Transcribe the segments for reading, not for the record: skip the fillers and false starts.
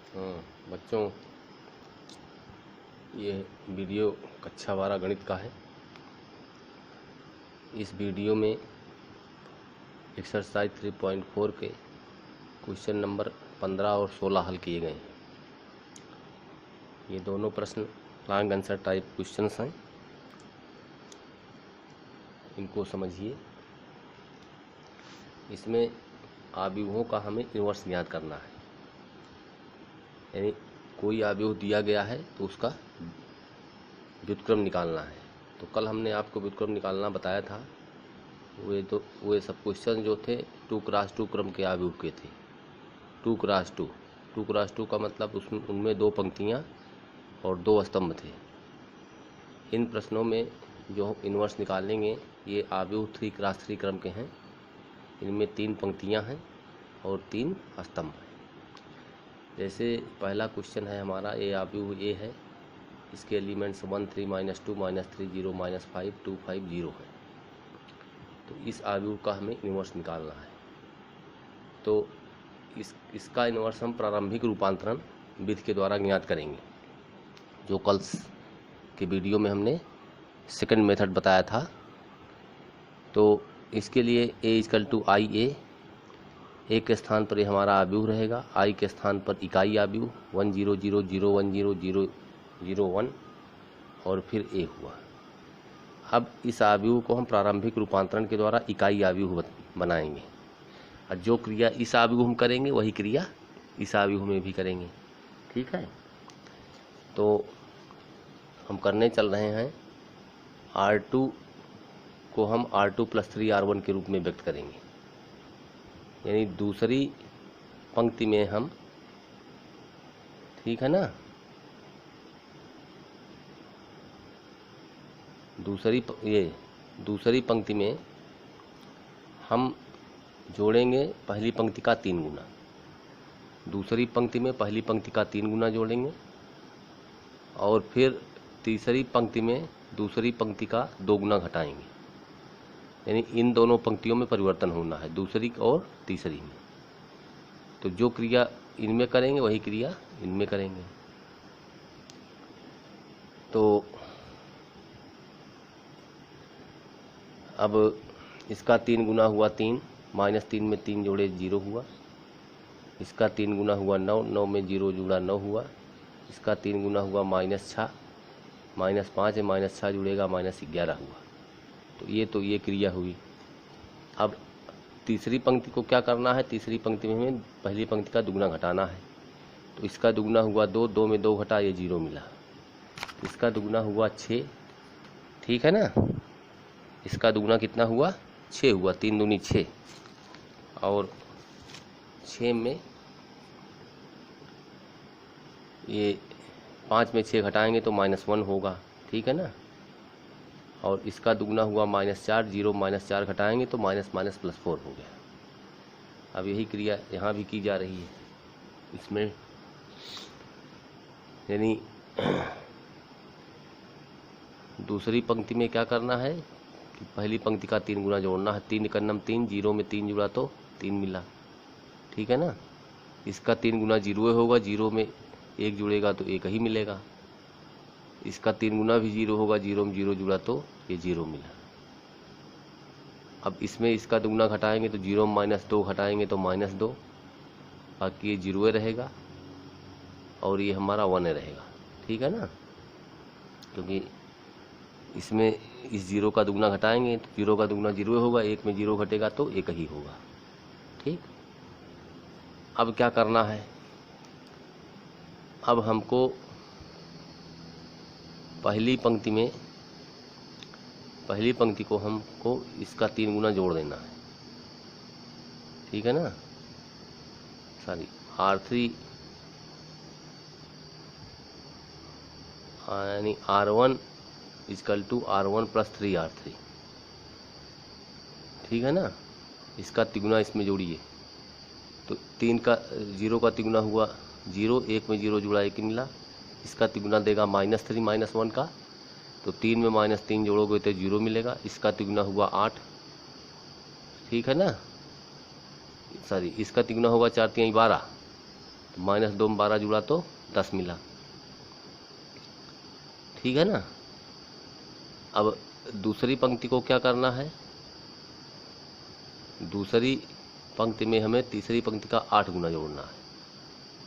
हाँ बच्चों, ये वीडियो कक्षा 12 गणित का है। इस वीडियो में एक्सरसाइज 3.4 के क्वेश्चन नंबर 15 और 16 हल किए गए हैं। ये दोनों प्रश्न लॉन्ग आंसर टाइप क्वेश्चंस हैं, इनको समझिए। इसमें आव्यूहों का हमें इन्वर्स ज्ञात करना है, यानी कोई आव्यूह दिया गया है तो उसका व्युत्क्रम निकालना है। तो कल हमने आपको व्युत्क्रम निकालना बताया था। वे सब क्वेश्चन जो थे 2x2 क्रम के आव्यूह के थे। 2x2 का मतलब उनमें 2 पंक्तियां और 2 स्तंभ थे। इन प्रश्नों में जो इन्वर्स निकालेंगे ये आव्यूह 3x3 क्रम के हैं। इनमें 3 पंक्तियां हैं और 3 स्तंभ हैं। जैसे पहला क्वेश्चन है हमारा, ये आव्यूह ए है, इसके एलिमेंट्स 1 3 -2 -3 0 -5 2 5 0 है। तो इस आव्यूह का हमें इन्वर्स निकालना है। तो इसका इन्वर्स हम प्रारंभिक रूपांतरण विधि के द्वारा ज्ञात करेंगे, जो कल के वीडियो में हमने सेकंड मेथड बताया था। तो इसके लिए a = IA, ए के स्थान पर ये हमारा आव्यूह रहेगा, i के स्थान पर इकाई आव्यूह 1 0 0 0 1 0 0 0 1 और फिर a हुआ। अब इस आव्यूह को हम प्रारंभिक रूपांतरण के द्वारा इकाई आव्यूह बनाएंगे, और जो क्रिया इस आव्यूह में करेंगे वही क्रिया इस आव्यूह में भी करेंगे। ठीक है, तो हम करने चल रहे हैं। R2 को हम R2 + 3R1 के रूप में व्यक्त करेंगे, यानी दूसरी पंक्ति में हम, ठीक है ना, दूसरी पंक्ति में हम जोड़ेंगे पहली पंक्ति का 3 गुना। दूसरी पंक्ति में पहली पंक्ति का 3 गुना जोड़ेंगे, और फिर तीसरी पंक्ति में दूसरी पंक्ति का 2 गुना घटाएंगे। यानी इन दोनों पंक्तियों में परिवर्तन होना है, दूसरी और तीसरी में। तो जो क्रिया इनमें करेंगे वही क्रिया इनमें करेंगे। तो अब इसका 3 गुना हुआ 3, -3 में 3 जोड़े 0 हुआ। इसका 3 गुना हुआ 9, 9 में 0 जुड़ा 9 हुआ। इसका 3 गुना हुआ -6, -5 है -6 जुड़ेगा -11 हुआ। तो ये क्रिया हुई। अब तीसरी पंक्ति को क्या करना है, तीसरी पंक्ति में हमें पहली पंक्ति का दुगना घटाना है। तो इसका दुगना हुआ 2, 2 में 2 घटा, ये 0 मिला। इसका दुगना हुआ 6, ठीक है ना। इसका दुगना कितना हुआ, 6 हुआ, 3 दूनी 6, और 6 में ये 5 में 6 घटाएंगे तो -1 होगा, ठीक है ना। और इसका दुगना हुआ -4, 0 -4 घटाएंगे तो -+4 हो गया। अब यही क्रिया यहाँ भी की जा रही है इसमें, यानी दूसरी पंक्ति में क्या करना है कि पहली पंक्ति का 3 गुना जोड़ना है। 3 × 3, 0 में 3 जुड़ा तो 3 मिला, ठीक है ना। इसका 3 गुना 0 होगा, 0 में 1 जुड़ेगा तो 1 ही मिलेगा। इसका 3 गुना भी 0 होगा, 0 में 0 जुड़ा तो ये 0 मिला। अब इसमें इसका दुगना घटाएंगे तो 0 में -2 घटाएंगे तो -2, बाकी ये 0 रहेगा और ये हमारा 1 रहेगा, ठीक है ना। क्योंकि इसमें इस 0 का दुगना घटाएंगे तो 0 का दुगना 0 होगा, 1 में 0 घटेगा तो 1 ही होगा, ठीक। अब क्या करना है, अब हमको पहली पंक्ति को हमको इसका 3 गुना जोड़ देना है, ठीक है ना। सॉरी, R3 यानी R1 = R1 + 3R3, ठीक है ना। इसका तिगुना इसमें जोड़िए तो 0 का तिगुना हुआ 0, 1 में 0 जुड़ा 1 मिला। इसका तिगुना देगा -3 -1 का, तो 3 में -3 जोड़ोगे तो 0 मिलेगा। इसका तिगुना हुआ 8, ठीक है ना। सॉरी, इसका तिगुना होगा 4 × 3 = 12, -2 में 12 जुड़ा तो 10 मिला। ठीक है ना। अब दूसरी पंक्ति को क्या करना है, दूसरी पंक्ति में हमें तीसरी पंक्ति का 8 गुना जोड़ना है,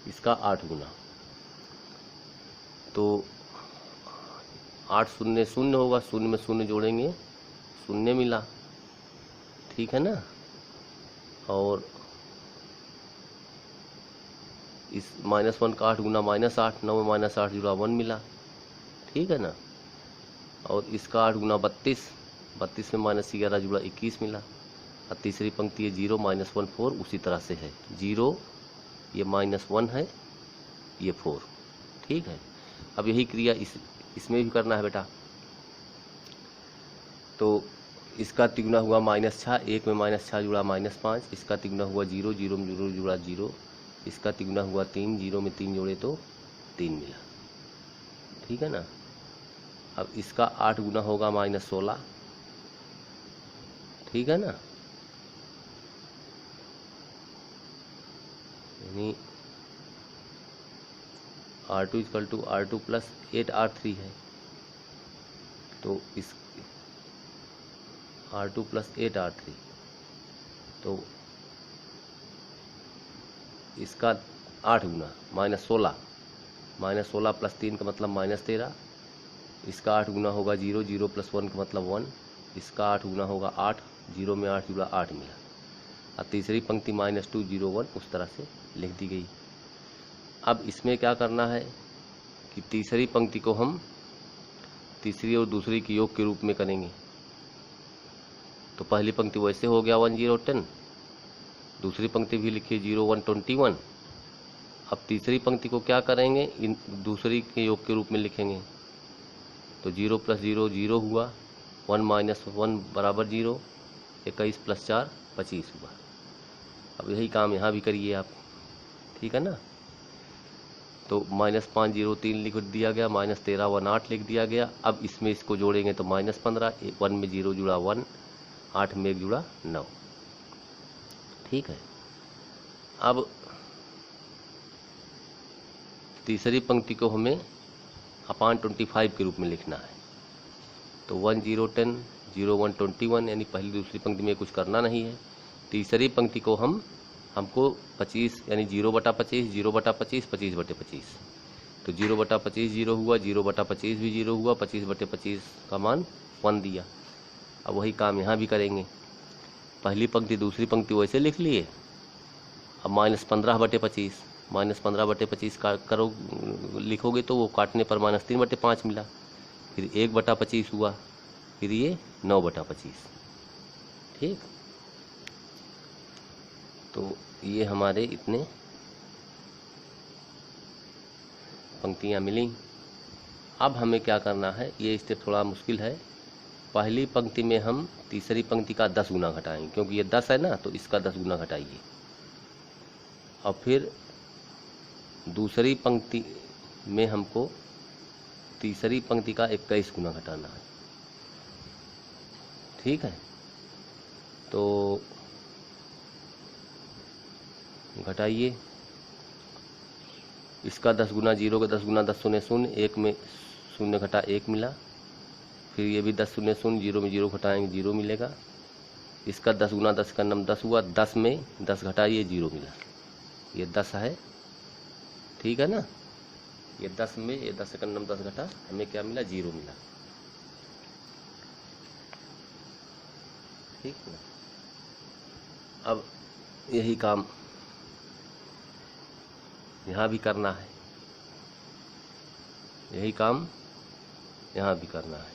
इसका 8 गुना। तो 8 शून्य शून्य होगा, शून्य में शून्य जोड़ेंगे, शून्य मिला। ठीक है ना। और इस -1 का 8 गुना -8, 9 में -8 जुड़ा 1 मिला। ठीक है ना। और इसका 8 गुना 32, 32 में -11 जुड़ा 21 मिला। और तीसरी पंक्ति है 0 -1 4, उसी तरह से है 0, ये -1 है, ये 4। ठीक है। अब यही क्रिया इसमें भी करना है बेटा। तो इसका तिगुना हुआ -6, 1 में -6 जुड़ा -5, इसका तिगुना हुआ 0, 0 में 0 जुड़ा 0, इसका तिगुना हुआ 3, 0 में 3 जोड़े तो 3 मिला। ठीक है ना। अब इसका 8 गुना होगा -16। ठीक है ना। यानी R2 = R2 + 8R3 है। तो इस R2 + 8R3, तो इसका 8 गुना -16, -16 + 3 का मतलब -13, इसका 8 गुना होगा 0, 0 + 1 का मतलब 1, इसका 8 गुना होगा 8, 0 में 8 जुड़ा 8 मिला। और तीसरी पंक्ति -2 0 1 उस तरह से लिख दी गई। अब इसमें क्या करना है कि तीसरी पंक्ति को हम तीसरी और दूसरी के योग के रूप में करेंगे। तो पहली पंक्ति वैसे हो गया 1 0 10, दूसरी पंक्ति भी लिखिए 0 1 21। अब तीसरी पंक्ति को क्या करेंगे, इन दूसरी के योग के रूप में लिखेंगे। तो 0 + 0 0 हुआ, 1 - 1 = 0, 21 + 4 25 हुआ। अब यही काम यहाँ भी करिए आप। ठीक है ना। तो -5 0 3 लिख दिया गया, -13 1 8 लिख दिया गया। अब इसमें इसको जोड़ेंगे तो -15, 1 में 0 जुड़ा 1, 8 में 1 जुड़ा 9। ठीक है। अब तीसरी पंक्ति को हमें /25 के रूप में लिखना है। तो 1 0 10 0 1 21, यानी पहली दूसरी पंक्ति में कुछ करना नहीं है। तीसरी पंक्ति को हमको 25 यानी 0/25 0/25 25/25। तो 0/25 0 हुआ, 0/25 भी 0 हुआ, 25/25 का मान 1 दिया। अब वही काम यहाँ भी करेंगे। पहली पंक्ति दूसरी पंक्ति वैसे लिख लिए। अब -15/25, -15/25 का करो लिखोगे तो वो काटने पर -3/5 मिला, फिर 1/25 हुआ, फिर ये 9/25। ठीक। तो ये हमारे इतने पंक्तियाँ मिली। अब हमें क्या करना है, ये स्टेप थोड़ा मुश्किल है। पहली पंक्ति में हम तीसरी पंक्ति का 10 गुना घटाएंगे, क्योंकि ये 10 है ना, तो इसका 10 गुना घटाइए। और फिर दूसरी पंक्ति में हमको तीसरी पंक्ति का 21 गुना घटाना है। ठीक है। तो घटाइए। इसका 10 गुना 0 का 10 गुना 10 शून्य शून्य, 1 में 0 घटा 1 मिला। फिर ये भी 10 शून्य शून्य, 0 में 0 घटाएंगे 0 मिलेगा। इसका 10 गुना 10 का नम 10 हुआ, 10 में 10 घटाइए 0 मिला। ये 10 है। ठीक है ना। ये 10 में ये 10 का नम 10 घटा, हमें क्या मिला, 0 मिला। ठीक है। अब यही काम यहाँ भी करना है, यही काम यहाँ भी करना है।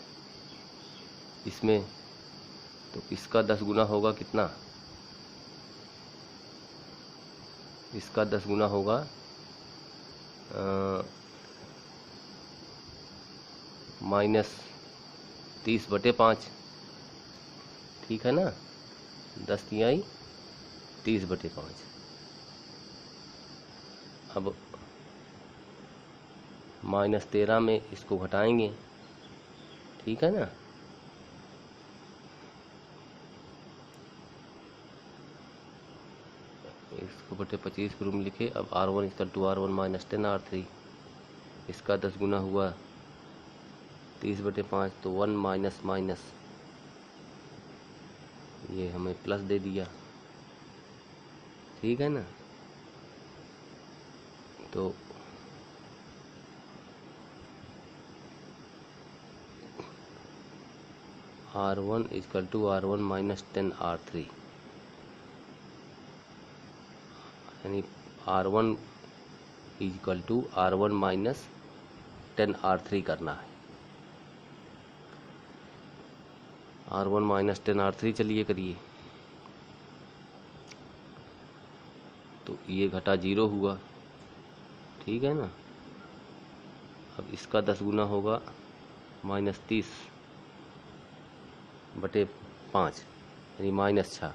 इसमें तो इसका 10 गुना होगा कितना, इसका 10 गुना होगा -30/5। ठीक है ना। 10 तिहाई 30/5। अब -13 में इसको घटाएंगे। ठीक है ना। इसको 100/25 के रूप में लिखे। अब R1 = R1 - 10 R3, इसका 10 गुना हुआ 30/5, तो 1 माइनस माइनस ये हमें प्लस दे दिया, ठीक है ना। तो R1 = R1 - 10 R3, यानी R1 = R1 - 10 R3 करना है। R1 - 10 R3 चलिए करिए, तो ये घटा 0 हुआ, ठीक है ना। अब इसका 10 गुना होगा -30/5, यानी -6,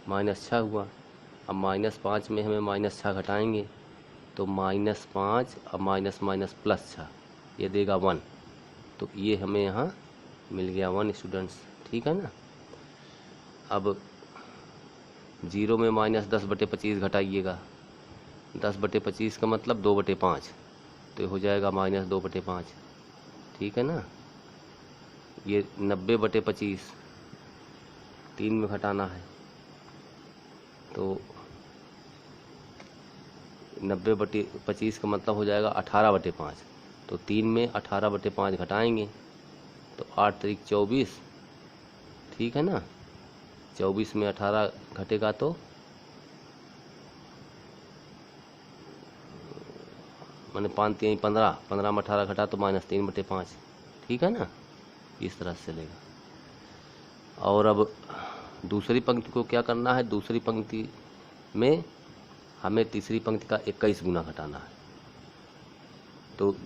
-6 हुआ। अब -5 में हमें -6 घटाएंगे तो -5, अब माइनस माइनस +6, ये देगा 1, तो ये हमें यहाँ मिल गया 1 स्टूडेंट्स, ठीक है ना। अब 0 में -10/25 घटाइएगा, 10/25 का मतलब 2/5, तो हो जाएगा -2/5, ठीक है ना। ये 90/25 3 में घटाना है, तो 90/25 का मतलब हो जाएगा 18/5, तो 3 में 18/5 घटाएंगे तो 8 × 24, ठीक है ना। 24 में 18 घटेगा तो मैंने 5 × 3 = 15, 15 में 18 घटा तो -3/5, ठीक है ना। इस तरह से चलेगा। और अब दूसरी पंक्ति को क्या करना है, दूसरी पंक्ति में हमें तीसरी पंक्ति का 21 गुना घटाना है। तो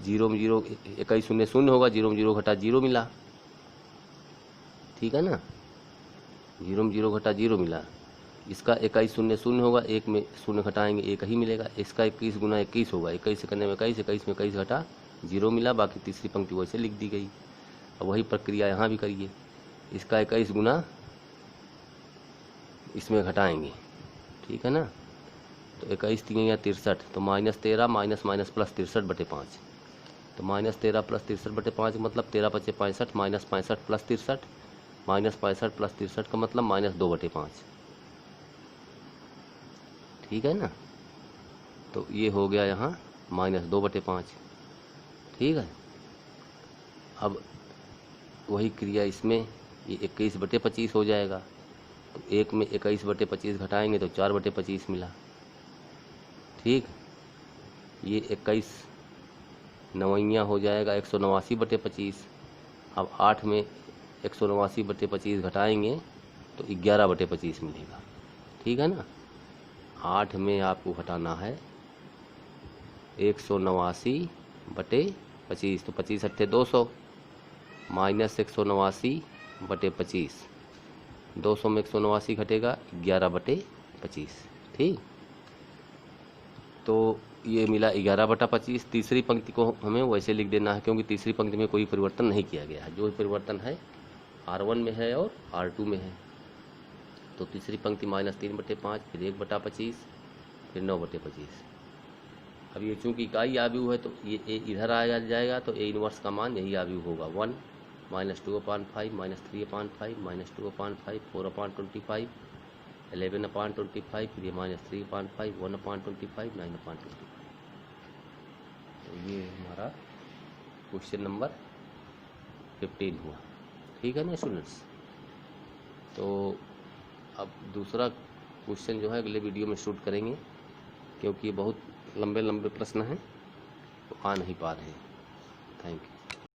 0 में 0, 21 शून्य शून्य होगा, 0 में 0 घटा 0 मिला, ठीक है ना। 0 में 0 घटा 0 मिला। इसका 21 शून्य शून्य होगा, 1 में शून्य घटाएंगे 1 ही मिलेगा। इसका 21 गुना 21 होगा, 21 से करने में 21, 21 में 21 घटा 0 मिला, बाकी तीसरी पंक्ति वैसे लिख दी गई। अब वही प्रक्रिया यहाँ भी करिए। इसका 21 गुना इसमें घटाएंगे, ठीक है ना। तो 21 × 3 = 63, तो -13 माइनस माइनस प्लस 63/5, तो -13 + 63/5 का मतलब 13 × 5 = 65, -65 + 63, -65 + 63 का मतलब -2/5, ठीक है ना। तो ये हो गया यहाँ -2/5, ठीक है। अब वही क्रिया इसमें, ये 21/25 हो जाएगा, तो 1 में 21/25 घटाएंगे तो 4/25 मिला, ठीक। ये 21 नवैया हो जाएगा 189/25। अब 8 में 189/25 घटाएंगे तो 11/25 मिलेगा, ठीक है ना। 8 में आपको घटाना है 189/25, तो 25 × 8 = 200, -189/25, 200 में 189 घटेगा 11/25, ठीक। तो ये मिला 11/25। तीसरी पंक्ति को हमें वैसे लिख देना है, क्योंकि तीसरी पंक्ति में कोई परिवर्तन नहीं किया गया है, जो परिवर्तन है R1 में है और R2 में है। तो तीसरी पंक्ति -3/5, फिर 1/25, फिर 9/25। अब ये चूंकि इकाई आव्यूह है तो ये a इधर आ जाएगा, तो a इनवर्स का मान यही आव्यूह होगा, 1 -2/5, -3/5, -2/5, 4/25, 11/25, फिर ये -3/5, 1/25, 9/25। तो ये हमारा क्वेश्चन नंबर 15 हुआ, ठीक है ना स्टूडेंट्स। तो अब दूसरा क्वेश्चन जो है अगले वीडियो में शूट करेंगे, क्योंकि बहुत लंबे लंबे प्रश्न हैं तो आ नहीं पा रहे हैं। Thank you.